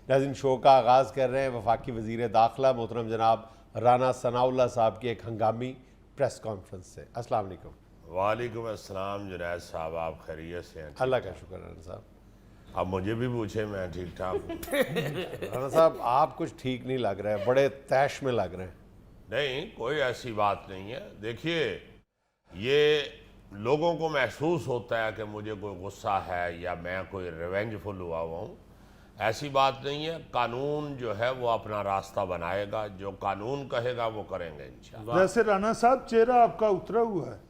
ناظرین شو کا آغاز کر رہے ہیں وفاقی وزیر داخلہ محترم جناب رانا ثناءاللہ صاحب کی ایک ہنگامی پریس کانفرنس سے۔ السلام علیکم۔ وعلیکم السلام جنید صاحب، آپ خیریت سے ہیں؟ اللہ کا شکر رانا صاحب۔ اب مجھے بھی پوچھیں، میں ٹھیک ٹھاک ہوں۔ رانا صاحب آپ کچھ ٹھیک نہیں لگ رہے ہیں، بڑے طیش میں لگ رہے ہیں۔ نہیں، کوئی ایسی بات نہیں ہے۔ دیکھیے، یہ لوگوں کو محسوس ہوتا ہے کہ مجھے کوئی غصہ ہے یا میں کوئی ریونج فل ہوا ہوں، ایسی بات نہیں ہے۔ قانون جو ہے وہ اپنا راستہ بنائے گا، جو قانون کہے گا وہ کریں گے انشاءاللہ۔ ویسے رانا صاحب چہرہ آپ کا اترا ہوا ہے۔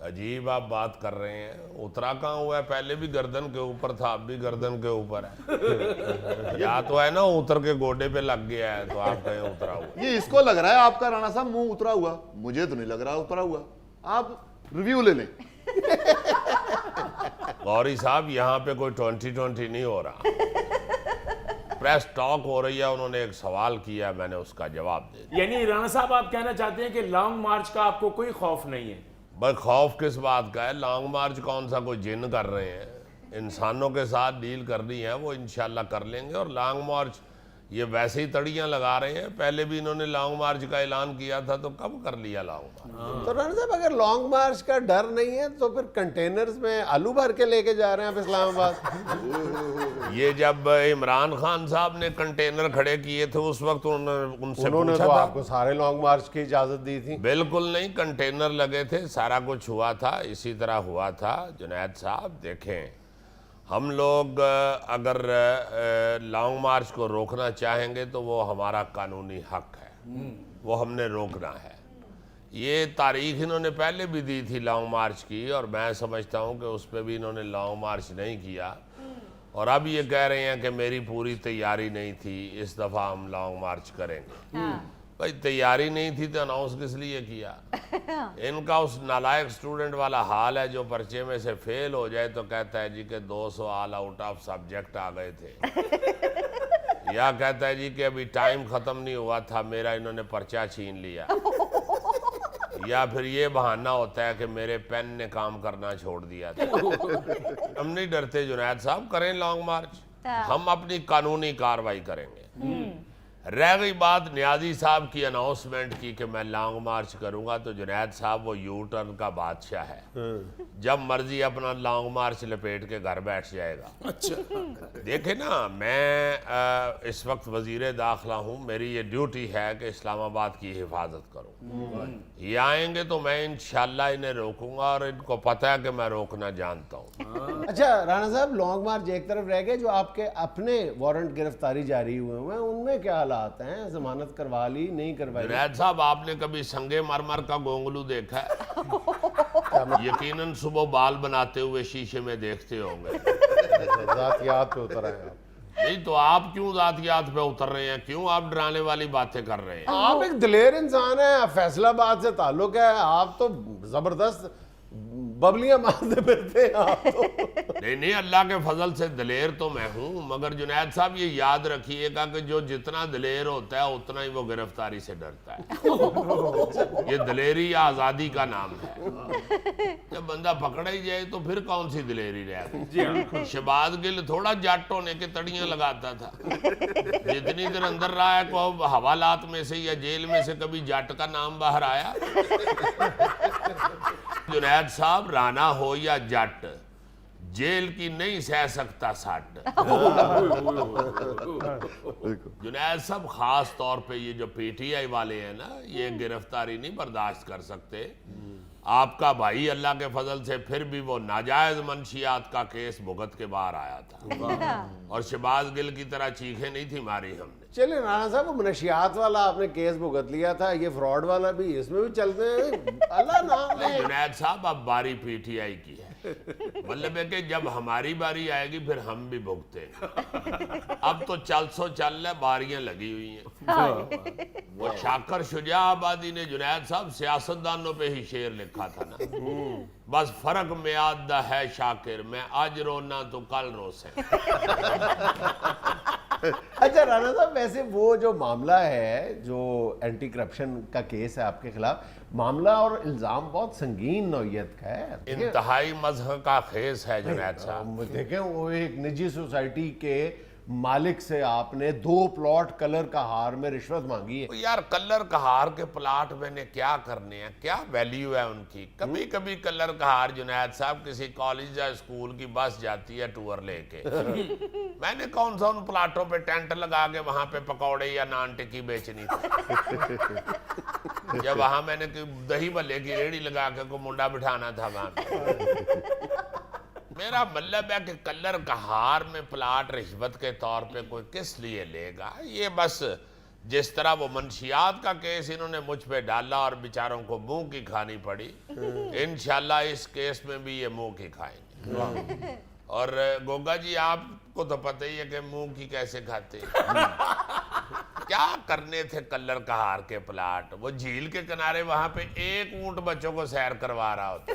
عجیب آپ بات کر رہے ہیں، اترا کہاں ہوا ہے؟ پہلے بھی گردن کے اوپر تھا، اب بھی گردن کے اوپر ہے۔ یا تو ہے نا اتر کے گوڈے پہ لگ گیا ہے تو آپ کہیں اترا ہوا۔ یہ اس کو لگ رہا ہے آپ کا رانا صاحب منہ اترا ہوا، مجھے تو نہیں لگ رہا اترا ہوا۔ آپ ریویو لے لیں۔ غوری صاحب، یہاں پہ کوئی 2020 نہیں ہو رہا، پریس ٹاک ہو رہی ہے۔ انہوں نے ایک سوال کیا، میں نے اس کا جواب دے دیا۔ یعنی رانا صاحب آپ کہنا چاہتے ہیں کہ لانگ مارچ کا آپ کو کوئی خوف نہیں ہے؟ بھائی خوف کس بات کا ہے؟ لانگ مارچ کون سا کوئی جن کر رہے ہیں؟ انسانوں کے ساتھ ڈیل کرنی ہے، وہ انشاءاللہ کر لیں گے۔ اور لانگ مارچ یہ ویسے ہی تڑیاں لگا رہے ہیں، پہلے بھی انہوں نے لانگ مارچ کا اعلان کیا تھا تو کب کر لیا لانگ مارچ؟ تو رانا صاحب اگر لانگ مارچ کا ڈر نہیں ہے تو پھر کنٹینرز میں آلو بھر کے لے کے جا رہے ہیں آپ اسلام آباد؟ یہ جب عمران خان صاحب نے کنٹینر کھڑے کیے تھے اس وقت ان سے انہوں نے پوچھا تو تھا؟ آپ کو سارے لانگ مارچ کی اجازت دی تھی۔ بالکل نہیں، کنٹینر لگے تھے، سارا کچھ ہوا تھا، اسی طرح ہوا تھا۔ جنید صاحب دیکھیں، ہم لوگ اگر لانگ مارچ کو روکنا چاہیں گے تو وہ ہمارا قانونی حق ہے، وہ ہم نے روکنا ہے۔ یہ تاریخ انہوں نے پہلے بھی دی تھی لانگ مارچ کی، اور میں سمجھتا ہوں کہ اس پہ بھی انہوں نے لانگ مارچ نہیں کیا، اور اب یہ کہہ رہے ہیں کہ میری پوری تیاری نہیں تھی، اس دفعہ ہم لانگ مارچ کریں گے۔ بھائی تیاری نہیں تھی تو اناؤنس کس لیے کیا؟ ان کا اس نالائق سٹوڈنٹ والا حال ہے جو پرچے میں سے فیل ہو جائے تو کہتا ہے جی کہ 200 آل آؤٹ آف سبجیکٹ آ گئے تھے، یا کہتا ہے جی کہ ابھی ٹائم ختم نہیں ہوا تھا میرا، انہوں نے پرچہ چھین لیا، یا پھر یہ بہانہ ہوتا ہے کہ میرے پین نے کام کرنا چھوڑ دیا تھا۔ ہم نہیں ڈرتے جنید صاحب، کریں لانگ مارچ، ہم اپنی قانونی کاروائی کریں گے۔ رہ گئی بات نیازی صاحب کی اناؤنسمنٹ کی کہ میں لانگ مارچ کروں گا، تو جنید صاحب وہ یو ٹرن کا بادشاہ ہے، جب مرضی اپنا لانگ مارچ لپیٹ کے گھر بیٹھ جائے گا۔ دیکھیں نا، میں اس وقت وزیر داخلہ ہوں، میری یہ ڈیوٹی ہے کہ اسلام آباد کی حفاظت کروں۔ یہ آئیں گے تو میں انشاءاللہ انہیں روکوں گا، اور ان کو پتہ ہے کہ میں روکنا جانتا ہوں۔ اچھا رانا صاحب، لانگ مارچ ایک طرف رہ گئے، جو آپ کے اپنے وارنٹ گرفتاری جاری ہوئے ہیں ان میں کیا حالات ہیں؟ ضمانت کروا لی نہیں کروائی؟ جنید صاحب، آپ نے کبھی سنگے مرمر کا گونگلو دیکھا ہے؟ یقیناً صبح بال بناتے ہوئے شیشے میں دیکھتے ہوں گے۔ ذاتیات پہ اتر آئے آپ۔ نہیں تو آپ کیوں ذاتیات پہ اتر رہے ہیں؟ کیوں آپ ڈرانے والی باتیں کر رہے ہیں؟ آپ ایک دلیر انسان ہیں، فیصل آباد سے تعلق ہے، آپ تو زبردست ببلیاں مارتے پھرتے ہیں آپ تو۔ نہیں، اللہ کے فضل سے دلیر تو میں ہوں، مگر جنید صاحب یہ یاد رکھیے گا کہ جو جتنا دلیر ہوتا ہے اتنا ہی وہ گرفتاری سے ڈرتا ہے۔ یہ دلیری یا آزادی کا نام ہے۔ جب بندہ پکڑا ہی جائے تو پھر کون سی دلیری رہ گئی؟ شہباز گل تھوڑا جٹ ہونے کے تڑیاں لگاتا تھا، جتنی دیر اندر رہا ہے کو حوالات میں سے یا جیل میں سے کبھی جٹ کا نام باہر آیا؟ جنید صاحب، رانا ہو یا جٹ، جیل کی نہیں سہ سکتا سٹ۔ جنید صاحب، خاص طور پہ یہ جو پی ٹی آئی والے ہیں نا، یہ گرفتاری نہیں برداشت کر سکتے۔ آپ کا بھائی اللہ کے فضل سے پھر بھی وہ ناجائز منشیات کا کیس بھگت کے باہر آیا تھا، اور شہباز گل کی طرح چیخیں نہیں تھی ماری ہم نے۔ چلیں رانا صاحب، وہ منشیات والا آپ نے کیس بھگت لیا تھا، یہ فراڈ والا بھی اس میں بھی چلتے ہیں، اللہ نام ہے۔ جنید صاحب، اب باری پی ٹی آئی کی ہے، مطلب ہے کہ جب ہماری باری آئے گی پھر ہم بھی بھگتے ہیں۔ اب تو چل سو چل ہے، باریاں لگی ہوئی ہیں۔ وہ شاکر شجاع آبادی نے جنید صاحب سیاستدانوں پہ ہی شعر لکھا تھا نا، بس فرق میعاد دا ہے شاکر، میں آج رونا تو کل رو سے۔ اچھا رانا صاحب، ویسے وہ جو معاملہ ہے، جو اینٹی کرپشن کا کیس ہے آپ کے خلاف، معاملہ اور الزام بہت سنگین نوعیت کا ہے، انتہائی مذہب کا خیز ہے جنید صاحب۔ دیکھیں وہ ایک نجی سوسائٹی کے मालिक से आपने 2 प्लॉट कलर का हार में रिश्वत मांगी है। यार कलर कहार के प्लाट मैंने क्या करने हैं, क्या वैल्यू है उनकी। कभी कभी कलर कहार जुनैद साहब किसी कॉलेज या स्कूल की बस जाती है टूर लेके, मैंने कौन सा उन प्लाटों पे टेंट लगा के वहां पे पकौड़े या नान टिक्की बेचनी थी, या वहां मैंने दही भल्ले की रेहड़ी लगा के को मुंडा बिठाना था वहां पे। मेरा मतलब है कि कलर कहार में प्लाट रिश्वत के तौर पे कोई किस लिए लेगा। ये बस जिस तरह वो मंशियात का केस इन्होंने मुझ पे डाला और बेचारों को मुंह की खानी पड़ी, इंशाल्लाह इस केस में भी ये मुंह की खाएंगे। और गोगा जी आपको तो पता ही है कि मुंह की कैसे खाते क्या करने थे कलर कहार के प्लाट। वो झील के किनारे वहां पे एक ऊंट बच्चों को सैर करवा रहा होता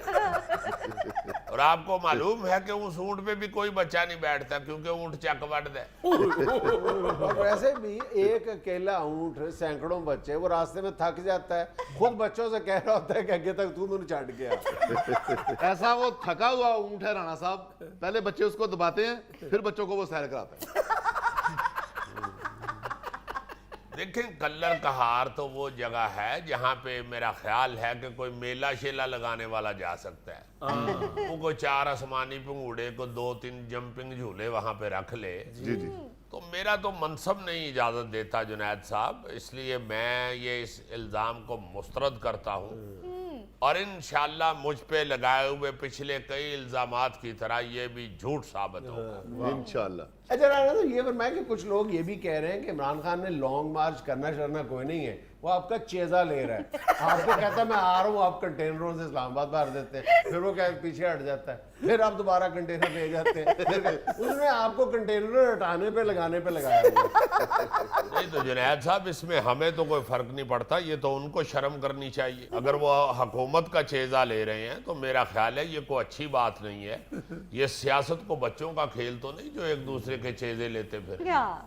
और आपको मालूम है कि उस ऊंट पे भी कोई बच्चा नहीं बैठता क्योंकि ऊंट चक वट दे। और वैसे भी एक अकेला ऊंट सैकड़ों बच्चे, वो रास्ते में थक जाता है, खुद बच्चों से कह रहा होता है कि आगे तक तू मुझे छाट गया। ऐसा वो थका हुआ ऊंट है राणा साहब, पहले बच्चे उसको दबाते हैं, फिर बच्चों को वो सैर कराता है। देखें कलर कहार तो वो जगह है जहाँ पे मेरा ख्याल है कि कोई मेला शेला लगाने वाला जा सकता है। वो कोई 4 आसमानी पंगूड़े को 2-3 जंपिंग झूले वहां पे रख ले। जी जी। तो मेरा तो मनसब नहीं इजाजत देता जुनैद साहब, इसलिए मैं ये इस इल्जाम को मुस्तरद करता हूँ और इंशाल्लाह मुझ पे लगाए हुए पिछले कई इल्जामात की तरह ये भी झूठ साबित होगा इंशाल्लाह। अच्छा राणा साहब, ये फरमाएं कि कुछ लोग ये भी कह रहे हैं कि इमरान खान ने लॉन्ग मार्च करना कोई नहीं है, वो आपका चेजा ले रहा है। आपको कहता है मैं आ रहा हूँ, आप कंटेनरों से इस्लामाबाद भर देते हैं, फिर वो पीछे हट जाता है, फिर आप दोबारा कंटेनर ले जाते हैं, फिर उसने आपको कंटेनर हटाने पे लगाने पे लगाया हुआ है। नहीं तो जुनैद साहब इसमें हमें तो कोई फर्क नहीं पड़ता, ये तो उनको शर्म करनी चाहिए। अगर वो हुकूमत का चेजा ले रहे हैं तो मेरा ख्याल है ये कोई अच्छी बात नहीं है। ये सियासत को बच्चों का खेल तो नहीं जो एक दूसरे के चेजे लेते फिर।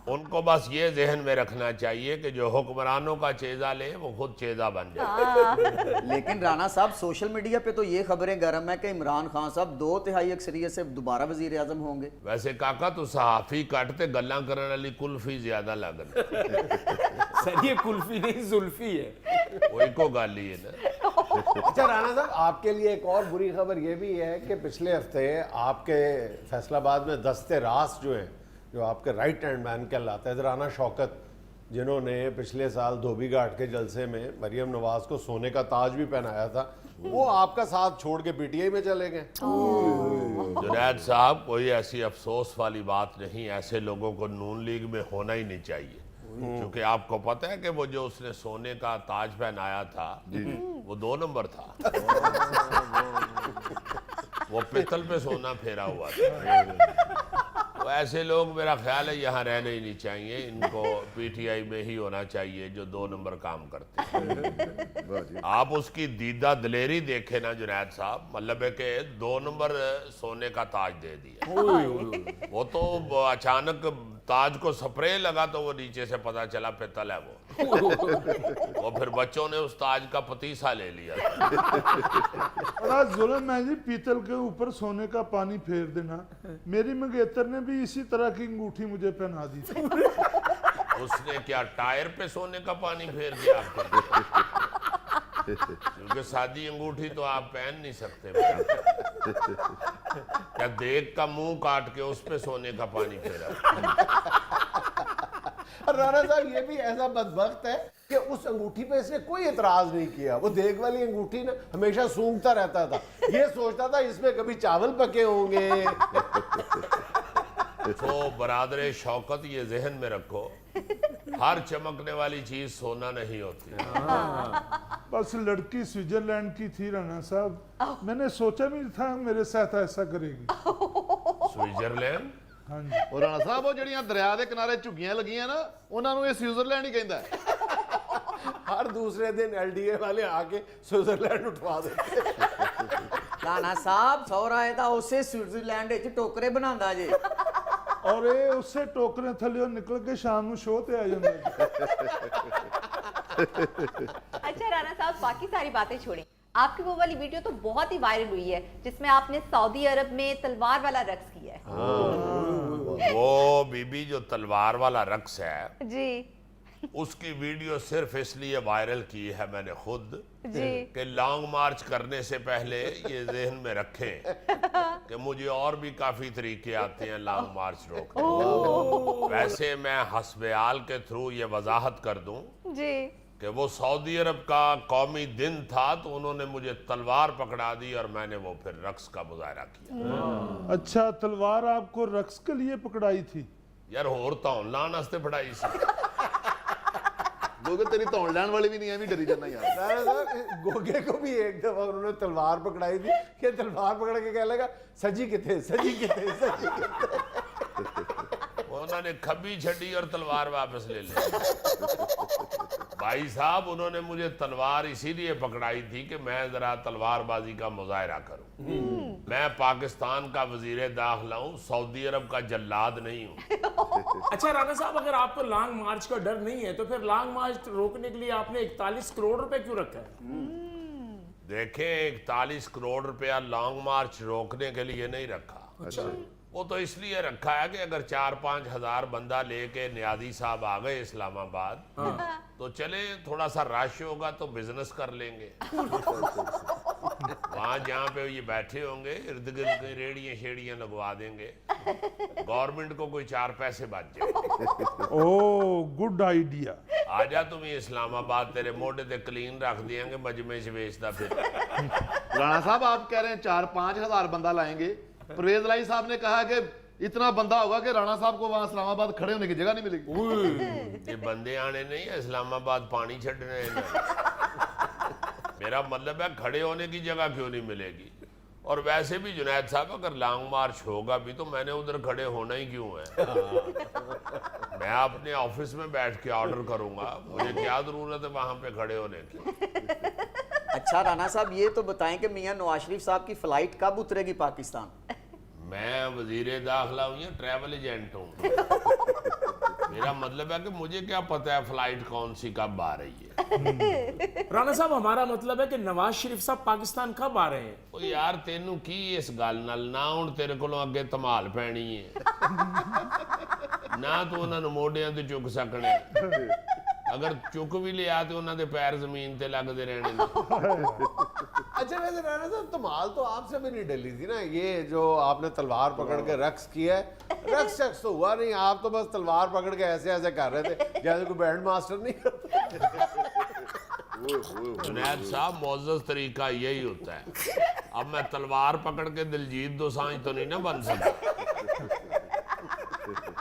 उनको बस ये जहन में रखना चाहिए कि जो हुक्मरानों का चेजा ले वो खुद चेजा बन जाए। लेकिन राणा साहब सोशल मीडिया पे तो ये खबरें गर्म है कि इमरान खान साहब 2/3 अक्सरियत से दोबारा वजीर आजम होंगे। वैसे काका तू सहाफी कटते गल्ला करने वाली कुल्फी ज्यादा लगन। सर ये कुल्फी नहीं जुल्फी है। वही को गाल ही है ना। अच्छा राणा साहब, आपके लिए एक और बुरी खबर ये भी है कि पिछले हफ्ते आपके फैसलाबाद में दस्ते रास जो है, जो आपके राइट हैंड मैन कहलाता है, राना शौकत, जिन्होंने पिछले साल धोबी घाट के जलसे में मरियम नवाज को सोने का ताज भी पहनाया था, वो आपका साथ छोड़ के पीटीआई में चले गए। जुनैद साहब कोई ऐसी अफसोस वाली बात नहीं, ऐसे लोगों को नून लीग में होना ही नहीं चाहिए। क्योंकि आपको पता है कि वो जो उसने सोने का ताज पहनाया था वो 2 नंबर था। वो पित्तल पे सोना फेरा हुआ था। तो ऐसे लोग मेरा ख्याल है यहाँ रहने ही नहीं चाहिए, इनको पीटीआई में ही होना चाहिए जो 2 नंबर काम करते हैं। आप उसकी दीदा दिलेरी देखे ना जुनैद साहब, मतलब है कि 2 नंबर सोने का ताज दे दिया। वो तो अचानक ताज को स्प्रे लगा तो वो नीचे से पता चला पित्तल है वो फिर बच्चों ने उस ताज का पतीसा ले लिया। बड़ा जुल्म है जी पीतल के ऊपर सोने का पानी फेर देना। मेरी मंगेतर ने भी इसी तरह की अंगूठी मुझे पहना दी थी। उसने क्या टायर पे सोने का पानी फेर दिया आपको? क्योंकि सादी अंगूठी तो आप पहन नहीं सकते। क्या देख का मुंह काट के उस पे सोने का पानी फेरा? राणा साहब ये भी ऐसा बदबख्त है कि उस अंगूठी पे इसने कोई एतराज नहीं किया। वो देख वाली अंगूठी ना हमेशा सूंघता रहता था, ये सोचता था इसमें कभी चावल पके होंगे। तो बरादरे शौकत ये जहन में रखो, हर चमकने वाली चीज सोना नहीं होती। बस लड़की स्विट्जरलैंड की थी राणा साहब, मैंने सोचा भी नहीं था मेरे साथ ऐसा करेगी। स्विट्जरलैंड? हाँ जी। और राणा साहब वो ਜਿਹੜੀਆਂ ਦਰਿਆ ਦੇ ਕਿਨਾਰੇ ਝੁੱਗੀਆਂ ਲੱਗੀਆਂ ਨਾ, ਉਹਨਾਂ ਨੂੰ ਇਹ स्विट्जरलैंड ही कहता है। हर दूसरे दिन एलडीए वाले आके स्विट्जरलैंड उठवा देते। राणा साहब सौरा है ता उसे स्विट्जरलैंड विच टोकरे बनांदा जे। और ये उससे टोकरे थल्ले निकल के शाम को शो ते आ जांदा। अच्छा राणा साहब बाकी सारी बातें छोड़ें, आपकी वो वाली वीडियो तो बहुत ही वायरल हुई है जिसमें आपने सऊदी अरब में तलवार वाला रक्स किया है। वो बीबी जो तलवार वाला रक्स है जी उसकी वीडियो सिर्फ इसलिए वायरल की है मैंने खुद जी कि लॉन्ग मार्च करने से पहले ये जहन में रखें कि मुझे और भी काफी तरीके आते हैं लॉन्ग मार्च रोकने के। वैसे मैं हस्बयाल के थ्रू ये वजाहत कर दूं जी कि वो सऊदी अरब का कौमी दिन था तो उन्होंने मुझे तलवार पकड़ा दी और मैंने वो फिर रक्स का मुजाहरा किया। अच्छा, तलवार आपको रक्स के लिए पकड़ाई थी? यार होर धौन लान वास्ते पढ़ाई सी। लोग तेरी तौड़ लैन वाली भी नहीं है, भी डरी जाना यार। राणा साहब, गोगे को भी एक दफा उन्होंने तलवार पकड़ाई थी कि तलवार पकड़ के कह लगा सजी किथे सजी किथे सजी किथे। उन्होंने खबी छड़ी और तलवार वापस ले ली। भाई साहब उन्होंने मुझे तलवार इसीलिए पकड़ाई थी कि मैं जरा तलवारबाजी का मुजाहरा करूं। मैं पाकिस्तान का वजीर दाखिला हूं, सऊदी अरब का जल्लाद नहीं हूं। अच्छा राणा साहब, अगर आपको लॉन्ग मार्च का डर नहीं है तो फिर लॉन्ग मार्च रोकने के लिए आपने 41 करोड़ रुपए क्यों रखा है? देखें 41 करोड़ रुपया लॉन्ग मार्च रोकने के लिए नहीं रखा। अच्छा वो तो इसलिए रखा है कि अगर 4-5 हजार बंदा लेके नियाजी साहब आ गए इस्लामाबाद तो चले, थोड़ा सा रश होगा तो बिजनेस कर लेंगे। वहां जहाँ पे ये बैठे होंगे इर्द गिर्द कहीं रेड़ियां शेड़ियां लगवा देंगे, गवर्नमेंट को कोई 4 पैसे बच जाए। ओ गुड आइडिया। आजा तुम ही इस्लामाबाद, तेरे मोढे ते क्लीन रख देंगे, मजमे से बेचता फिर। राणा साहब आप कह रहे हैं 4-5 हजार बंदा लाएंगे, परवेज लाई साहब ने कहा कि इतना बंदा होगा कि राणा साहब को वहां इस्लामाबाद खड़े होने की जगह नहीं मिलेगी। ये बंदे आने नहीं है इस्लामाबाद, पानी छड़ने मेरा मतलब है खड़े होने की जगह क्यों नहीं मिलेगी। और वैसे भी जुनैद साहब अगर लॉन्ग मार्च होगा भी तो मैंने उधर खड़े होना ही क्यों है। मैं अपने ऑफिस में बैठ के ऑर्डर करूंगा, मुझे क्या जरूरत है वहां पे खड़े होने की। अच्छा राणा साहब, ये तो बताएं कि मियां नवाज शरीफ साहब की फ्लाइट कब उतरेगी पाकिस्तान? मैं वजीर दाखिला हूँ या ट्रैवल एजेंट हूँ? मेरा मतलब है कि मुझे क्या पता है फ्लाइट कौन सी कब आ रही है। राणा साहब, हमारा मतलब है कि नवाज शरीफ साहब पाकिस्तान कब आ रहे हैं? ओ यार तेनू की इस गल नाल ना हुण तेरे कोलों अगे धमाल पैनी है ना तू उन्हां नूं मोढियां ते चुक सकने, अगर चुक भी लिया तो उन्हां दे पैर जमीन ते लगदे रहने ने। अच्छा वैसे राणा साहब धमाल तो आपसे भी नहीं डली थी ना, ये जो आपने तलवार पकड़ के रक्स किया है, रक्स शख्स तो हुआ नहीं, आप तो बस तलवार पकड़ के ऐसे ऐसे कर रहे थे जैसे कोई बैंड मास्टर नहीं करता। जुनैद साहब मोअज़्ज़ज़ तरीका यही होता है। अब मैं तलवार पकड़ के दिलजीत दोसांझ तो नहीं ना बन सकता।